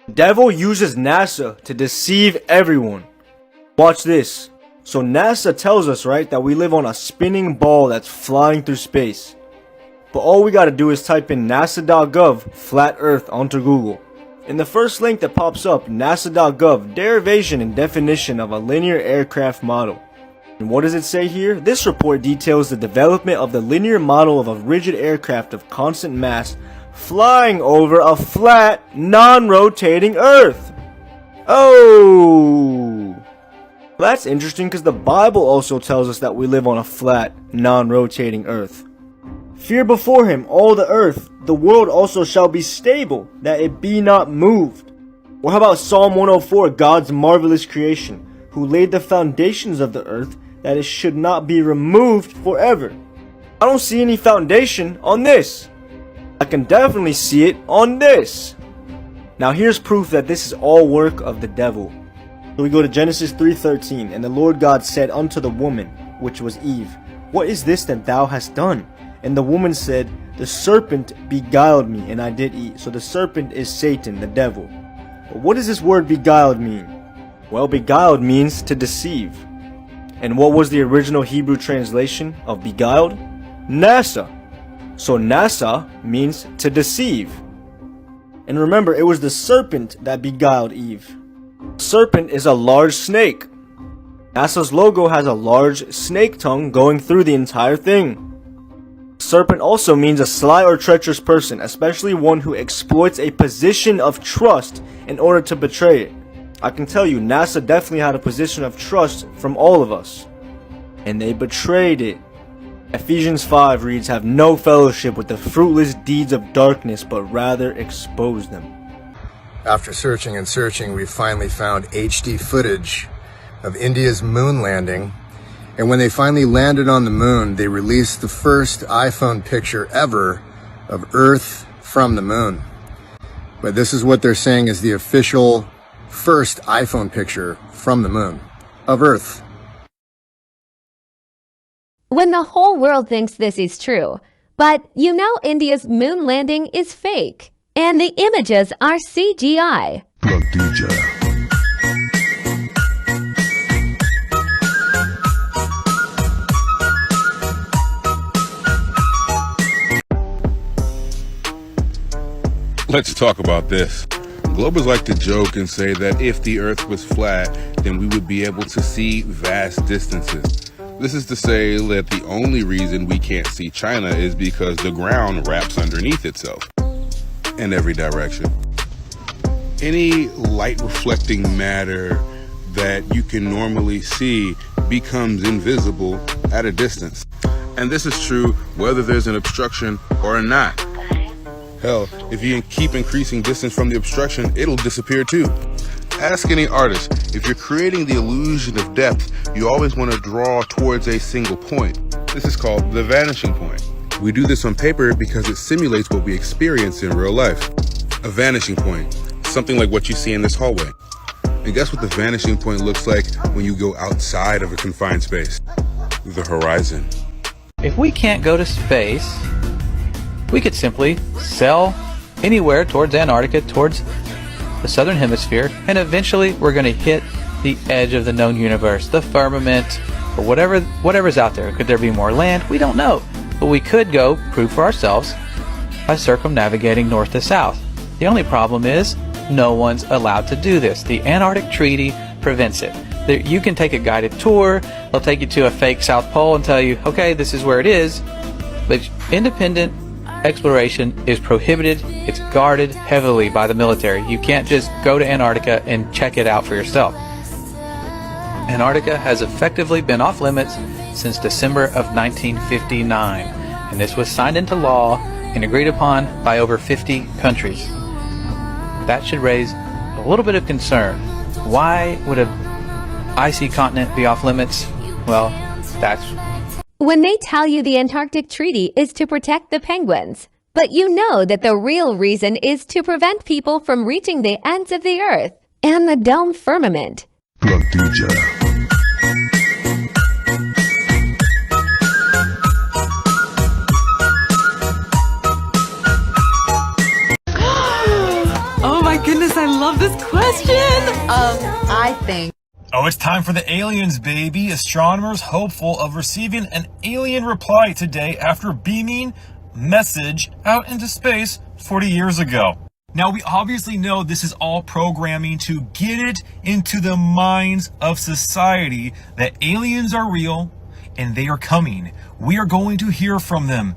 The devil uses NASA to deceive everyone. Watch this. So NASA tells us, right, that we live on a spinning ball that's flying through space. But all we gotta do is type in nasa.gov flat earth onto Google. In the first link that pops up, nasa.gov, derivation and definition of a linear aircraft model. And what does it say here? This report details the development of the linear model of a rigid aircraft of constant mass flying over a flat, non-rotating Earth. Oh! That's interesting because the Bible also tells us that we live on a flat, non-rotating Earth. Fear before him all the earth, the world also shall be stable, that it be not moved. Or how about Psalm 104, God's marvelous creation, who laid the foundations of the earth, that it should not be removed forever. I don't see any foundation on this. I can definitely see it on this. Now here's proof that this is all work of the devil. So we go to Genesis 3:13, and the Lord God said unto the woman, which was Eve, What is this that thou hast done? And the woman said, The serpent beguiled me, and I did eat. So the serpent is Satan, the devil. But what does this word beguiled mean? Well, beguiled means to deceive. And what was the original Hebrew translation of beguiled? NASA. So NASA means to deceive. And remember, it was the serpent that beguiled Eve. Serpent is a large snake. NASA's logo has a large snake tongue going through the entire thing. Serpent also means a sly or treacherous person, especially one who exploits a position of trust in order to betray it. I can tell you, NASA definitely had a position of trust from all of us. And they betrayed it. Ephesians 5 reads, Have no fellowship with the fruitless deeds of darkness, but rather expose them. After searching and searching, we finally found HD footage of India's moon landing. And when they finally landed on the moon, they released the first iPhone picture ever of Earth from the moon. But this is what they're saying is the official first iPhone picture from the moon of Earth. When the whole world thinks this is true, but you know India's moon landing is fake, and the images are CGI. Let's talk about this. Globers like to joke and say that if the earth was flat, then we would be able to see vast distances. This is to say that the only reason we can't see China is because the ground wraps underneath itself in every direction. Any light reflecting matter that you can normally see becomes invisible at a distance. And this is true whether there's an obstruction or not. Hell, if you keep increasing distance from the obstruction, it'll disappear too. Ask any artist, if you're creating the illusion of depth, you always want to draw towards a single point. This is called the vanishing point. We do this on paper because it simulates what we experience in real life. A vanishing point, something like what you see in this hallway. And guess what the vanishing point looks like when you go outside of a confined space? The horizon. If we can't go to space, we could simply sail anywhere towards Antarctica, towards the southern hemisphere, and eventually we're going to hit the edge of the known universe, the firmament, or whatever's out there. Could there be more land? We don't know. But we could go prove for ourselves by circumnavigating north to south. The only problem is no one's allowed to do this. The Antarctic Treaty prevents it. You can take a guided tour. They'll take you to a fake South Pole and tell you, okay, this is where it is. But independent exploration is prohibited. It's guarded heavily by the military. You can't just go to Antarctica and check it out for yourself. Antarctica has effectively been off limits since December of 1959, and this was signed into law and agreed upon by over 50 countries. That should raise a little bit of concern. Why would an icy continent be off limits? Well, that's When they tell you the Antarctic Treaty is to protect the penguins, but you know that the real reason is to prevent people from reaching the ends of the earth and the dome firmament. Oh my goodness, I love this question. I think. Oh, it's time for the aliens, baby. Astronomers hopeful of receiving an alien reply today after beaming message out into space 40 years ago. Now, we obviously know this is all programming to get it into the minds of society that aliens are real and they are coming. We are going to hear from them.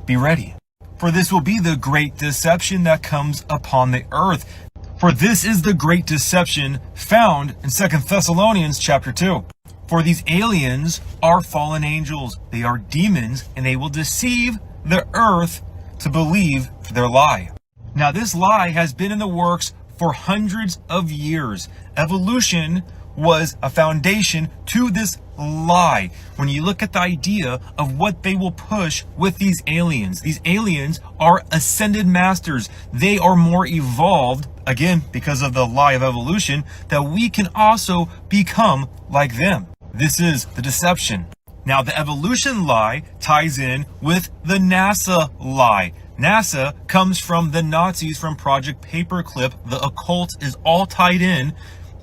Be ready. For this will be the great deception that comes upon the earth. For this is the great deception found in 2 Thessalonians chapter 2. For these aliens are fallen angels. They are demons, and they will deceive the earth to believe their lie. Now, this lie has been in the works for hundreds of years. Evolution was a foundation to this lie. When you look at the idea of what they will push with these aliens are ascended masters. They are more evolved, again, because of the lie of evolution, that we can also become like them. This is the deception. Now, the evolution lie ties in with the NASA lie. NASA comes from the Nazis from Project Paperclip. The occult is all tied in.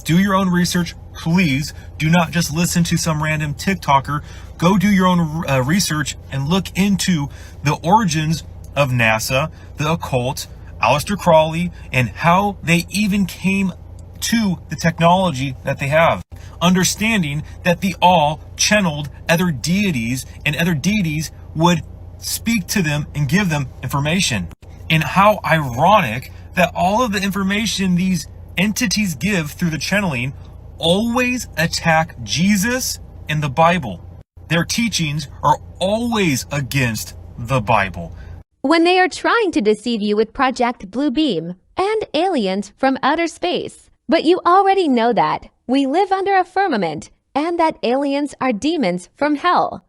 Do your own research, please. Do not just listen to some random TikToker. Go do your own research and look into the origins of NASA, the occult, Aleister Crowley, and how they even came to the technology that they have. Understanding that they all channeled other deities, and other deities would speak to them and give them information. And how ironic that all of the information these entities give through the channeling always attack Jesus and the Bible. Their teachings are always against the Bible. When they are trying to deceive you with Project Blue Beam and aliens from outer space. But you already know that we live under a firmament and that aliens are demons from hell.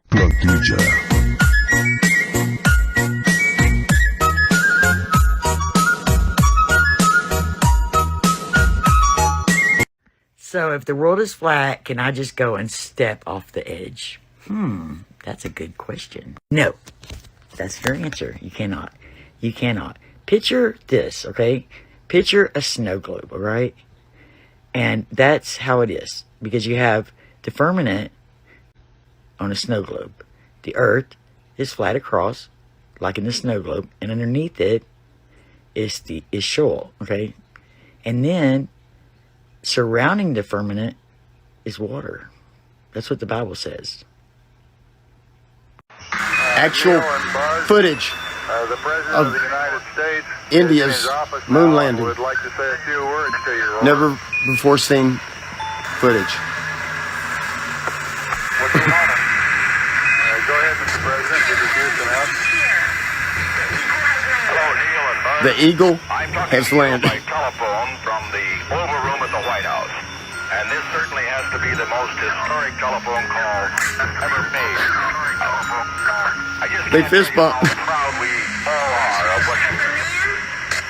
So if the world is flat, can I just go and step off the edge? That's a good question. No, that's your answer. You cannot. You cannot. Picture this, okay? Picture a snow globe, all right? And that's how it is. Because you have the firmament on a snow globe. The earth is flat across, like in the snow globe. And underneath it is Sheol, okay? And then surrounding the firmament is water. That's what the Bible says. Actual footage of India's moon landing. would like to say a few words to you. Over. Never before seen footage. What's going on? Go ahead, Mr. President. Did you hear some help? Hello, Neil and Buzz. The Eagle I'm talking has to you landed. by telephone from the Oval Room at the White House. And this certainly has to be the most historic telephone call ever made. I just They can't fist tell you bump. how proud we all are of what you do.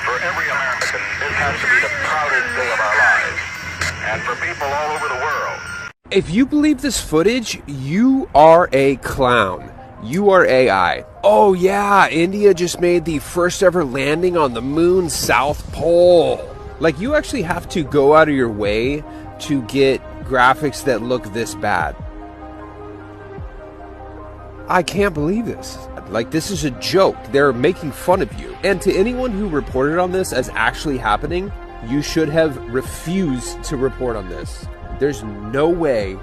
For every American, this has to be the proudest day of our lives. And for people all over the world. If you believe this footage, you are a clown. You are AI. Oh yeah, India just made the first ever landing on the moon's South Pole. Like, you actually have to go out of your way to get graphics that look this bad. I can't believe this. Like, this is a joke. They're making fun of you. And to anyone who reported on this as actually happening, you should have refused to report on this. There's no way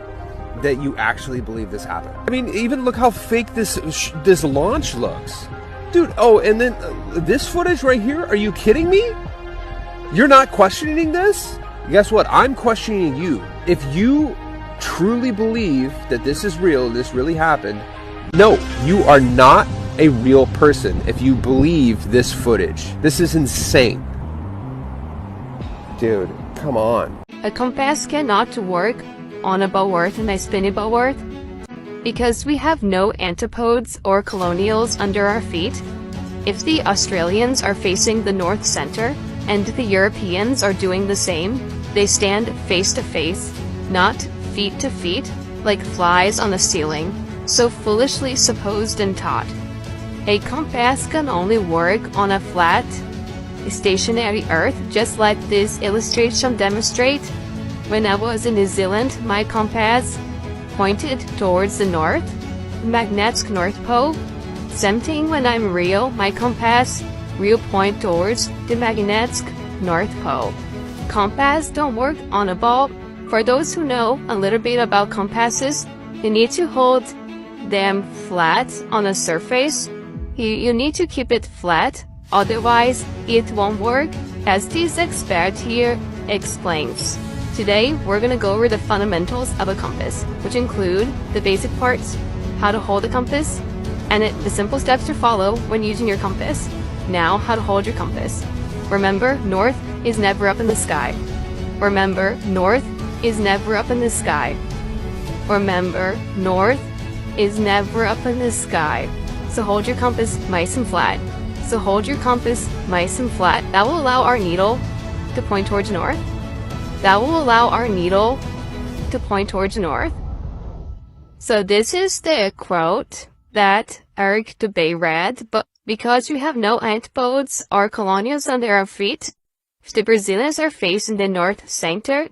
that you actually believe this happened. I mean, even look how fake this launch looks. Dude, oh, and then this footage right here, are you kidding me? You're not questioning this? Guess what? I'm questioning you. If you truly believe that this is real, this really happened, no, you are not a real person if you believe this footage. This is insane. Dude, come on. A compass cannot work on a bow earth and a spinny bow earth because we have no antipodes or colonials under our feet. If the Australians are facing the north center and the Europeans are doing the same, they stand face to face, not feet to feet, like flies on the ceiling, so foolishly supposed and taught. A compass can only work on a flat stationary Earth, just like this illustration demonstrates. When I was in New Zealand, my compass pointed towards the north, the magnetic North Pole. Same thing when I'm in Rio, my compass will point towards the magnetic North Pole. Compass don't work on a ball. For those who know a little bit about compasses, you need to hold them flat on a surface. You need to keep it flat, otherwise it won't work, as this expert here explains. Today, we're going to go over the fundamentals of a compass, which include the basic parts, how to hold a compass, and the simple steps to follow when using your compass. Now, how to hold your compass. Remember, north is never up in the sky. Remember, north is never up in the sky. Remember, north is never up in the sky. So hold your compass nice and flat. So hold your compass nice and flat. That will allow our needle to point towards north. That will allow our needle to point towards north. So this is the quote that Eric Dubé read, but because we have no antipodes or colonials under our feet, if the Brazilians are facing the north center,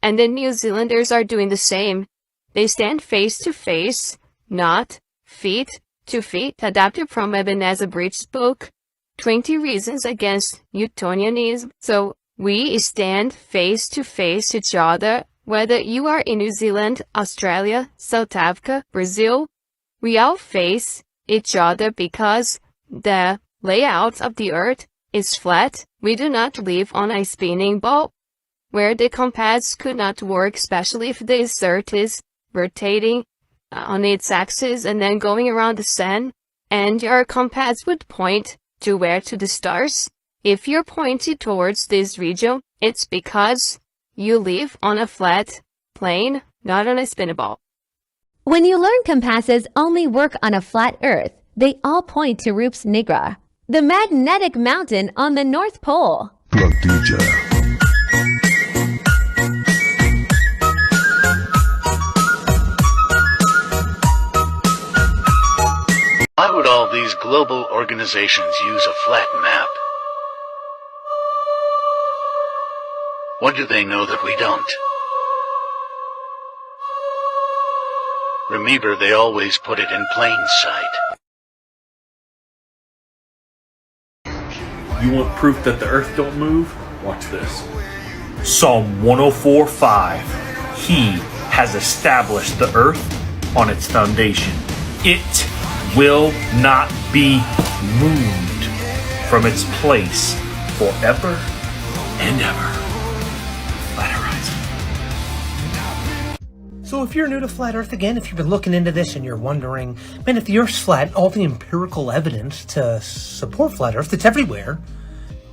and the New Zealanders are doing the same, they stand face to face, not feet to feet, adapted from Ebenezer Bridges' book, 20 Reasons Against Newtonianism. So we stand face to face each other, whether you are in New Zealand, Australia, South Africa, Brazil. We all face each other because the layout of the earth is flat. We do not live on a spinning ball where the compass could not work, especially if the earth is rotating on its axis and then going around the sun, and your compass would point to where? To the stars. If you're pointed towards this region, it's because you live on a flat plane, not on a spinning ball. When you learn compasses only work on a flat Earth, they all point to Rups Nigra, the magnetic mountain on the North Pole. Why would all these global organizations use a flat map? What do they know that we don't? Remember, they always put it in plain sight. You want proof that the earth don't move? Watch this. Psalm 104:5. He has established the earth on its foundation. It will not be moved from its place forever and ever. Flat Horizon. So if you're new to Flat Earth, again, if you've been looking into this and you're wondering, man, if the Earth's flat, all the empirical evidence to support Flat Earth, it's everywhere,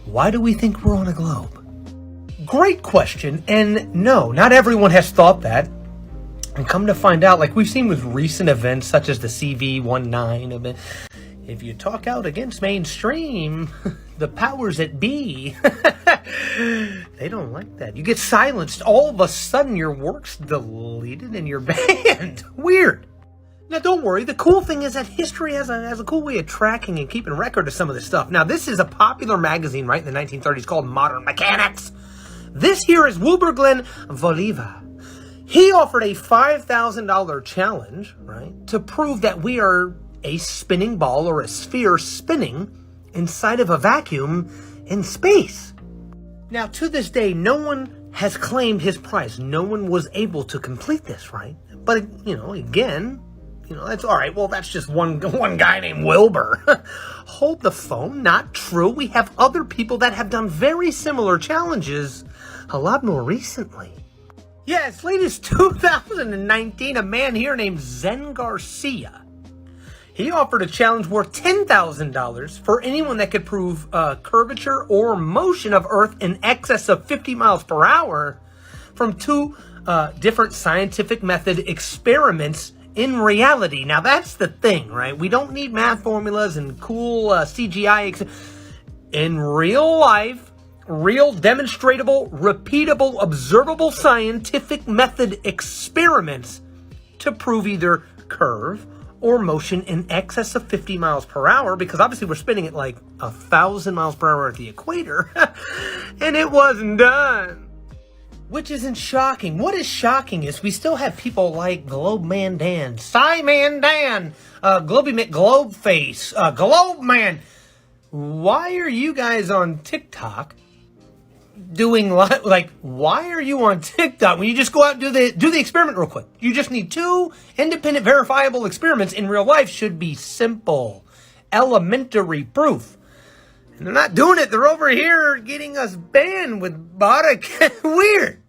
why do we think we're on a globe? Great question, and no, not everyone has thought that. And come to find out, like we've seen with recent events such as the CV-19 event, if you talk out against mainstream, the powers that be, they don't like that. You get silenced. All of a sudden, your work's deleted and you're banned. Weird. Now, don't worry. The cool thing is that history has a cool way of tracking and keeping record of some of this stuff. Now, this is a popular magazine, right, in the 1930s called Modern Mechanics. This here is Wilbur Glenn Voliva. He offered a $5,000 challenge, right, to prove that we are a spinning ball or a sphere spinning inside of a vacuum in space. Now, to this day, no one has claimed his prize. No one was able to complete this, right? But, again, that's all right. Well, that's just one guy named Wilbur. Hold the phone. Not true. We have other people that have done very similar challenges a lot more recently. Yeah, as late as 2019, a man here named Zen Garcia, he offered a challenge worth $10,000 for anyone that could prove curvature or motion of Earth in excess of 50 miles per hour from two different scientific method experiments in reality. Now, that's the thing, right? We don't need math formulas and cool CGI. In real life, real, demonstratable, repeatable, observable scientific method experiments to prove either curve or motion in excess of 50 miles per hour, because obviously we're spinning at like 1,000 miles per hour at the equator, and it wasn't done. Which isn't shocking. What is shocking is we still have people like Globe Man Dan, Cy-Man Dan, Globey McGlobeface, Globe Man. Why are you guys on TikTok doing like, why are you on TikTok when you just go out and do the experiment real quick? You just need 2 independent verifiable experiments in real life. Should be simple, elementary proof. And they're not doing it. They're over here getting us banned with bot. Weird.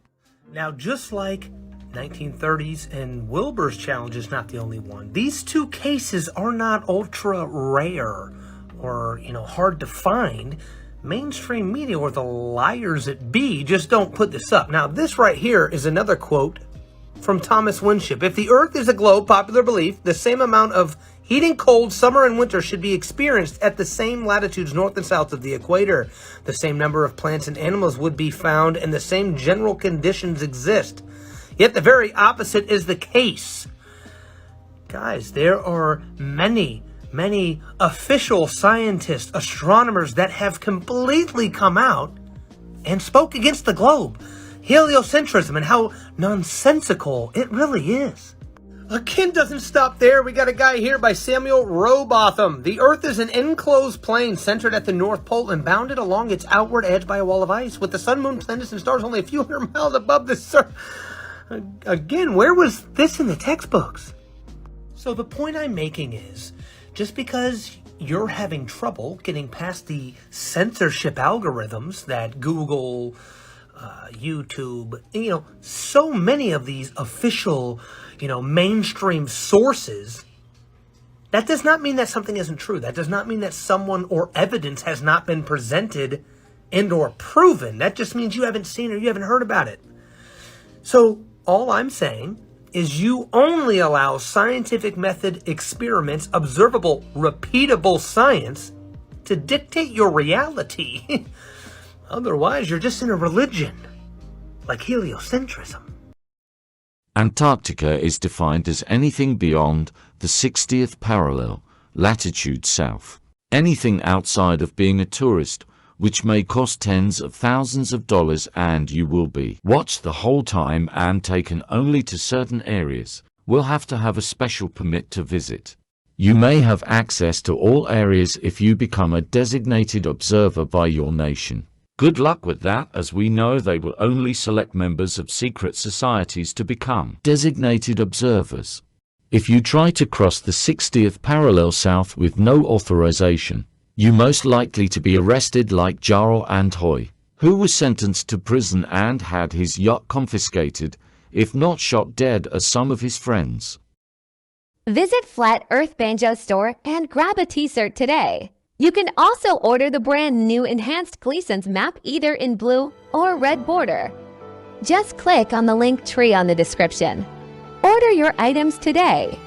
Now, just like 1930s and Wilbur's challenge is not the only one, these 2 cases are not ultra rare or, hard to find. Mainstream media, or the liars at be, just don't put this up. Now, this right here is another quote from Thomas Winship. If the Earth is a globe, popular belief, the same amount of heat and cold, summer and winter, should be experienced at the same latitudes north and south of the equator. The same number of plants and animals would be found, and the same general conditions exist. Yet the very opposite is the case. Guys, there are many official scientists, astronomers that have completely come out and spoke against the globe, heliocentrism, and how nonsensical it really is. Again, doesn't stop there. We got a guy here by Samuel Rowbotham. The Earth is an enclosed plane centered at the North Pole and bounded along its outward edge by a wall of ice, with the sun, moon, planets, and stars only a few hundred miles above the surface. Again, where was this in the textbooks? So the point I'm making is, just because you're having trouble getting past the censorship algorithms that Google, YouTube, so many of these official, mainstream sources, that does not mean that something isn't true. That does not mean that someone or evidence has not been presented and or proven. That just means you haven't seen or you haven't heard about it. So all I'm saying is you only allow scientific method experiments, observable, repeatable science to dictate your reality. Otherwise, you're just in a religion, like heliocentrism. Antarctica is defined as anything beyond the 60th parallel, latitude south. Anything outside of being a tourist, which may cost tens of thousands of dollars, and you will be watched the whole time and taken only to certain areas, will have to have a special permit to visit. You may have access to all areas if you become a designated observer by your nation. Good luck with that, as we know they will only select members of secret societies to become designated observers. If you try to cross the 60th parallel south with no authorization, you most likely to be arrested like Jarl Andhoy, who was sentenced to prison and had his yacht confiscated, if not shot dead as some of his friends. Visit Flat Earth Banjo Store and grab a t-shirt today. You can also order the brand new enhanced Gleason's map either in blue or red border. Just click on the link tree on the description. Order your items today.